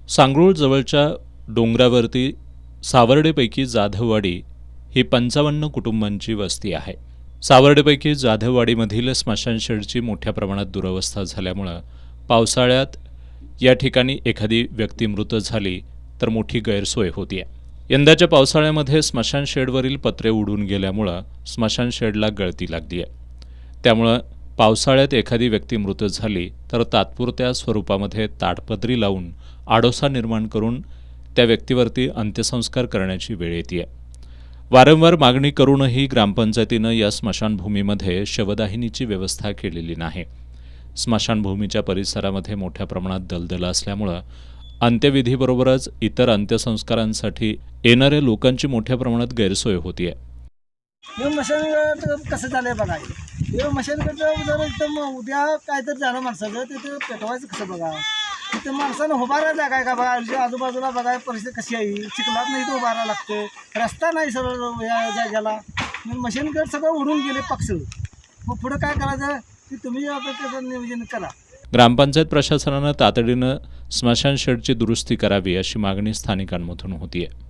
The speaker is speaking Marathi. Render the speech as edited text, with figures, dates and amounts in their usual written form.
सांगरूळ जवळच्या डोंगरावरती सावर्डेपैकी जाधववाडी ही 55 कुटुंबांची वस्ती आहे. सावर्डेपैकी जाधववाडीमधील स्मशानशेडची मोठ्या प्रमाणात दुरवस्था झाल्यामुळं पावसाळ्यात या ठिकाणी एखादी व्यक्ती मृत झाली तर मोठी गैरसोय होतीये. यंदाच्या पावसाळ्यामध्ये स्मशानशेडवरील पत्रे उडून गेल्यामुळं स्मशानशेडला गळती लागली आहे. त्यामुळं पावसाळ्यात एखादी व्यक्ती मृत झाली तर तात्पुरत्या स्वरूपामध्ये ताडपत्री लावून आडोसा निर्माण करून त्या व्यक्तीवरती अंत्यसंस्कार करण्याची वेळ येते. वारंवार मागणी करूनही ग्रामपंचायतीनं या स्मशानभूमीमध्ये शवदाहिनीची व्यवस्था केलेली नाही. स्मशानभूमीच्या परिसरामध्ये मोठ्या प्रमाणात दलदल असल्यामुळं अंत्यविधीबरोबरच इतर अंत्यसंस्कारांसाठी येणाऱ्या लोकांची मोठ्या प्रमाणात गैरसोय होतीये. हे मशानगड कसं झालंय बघा. हे मशानगडचं जर एकदम उद्या काय तर झालं माणसाचं तिथे पेटवायचं कसं बघा. तिथे माणसानं उभारायला जागा आहे का बघा. आजूबाजूला बघा परिस्थिती कशी आहे. चिखलात नाही तर उभारायला लागतं. रस्ता नाही सरळ या जाग्याला. मशानगड सगळं उडून गेले पक्ष. मग पुढं काय करायचं ते तुम्ही आता त्याचं नियोजन करा. ग्रामपंचायत प्रशासनानं तातडीनं स्मशानशेडची दुरुस्ती करावी अशी मागणी स्थानिकांमधून होतीये.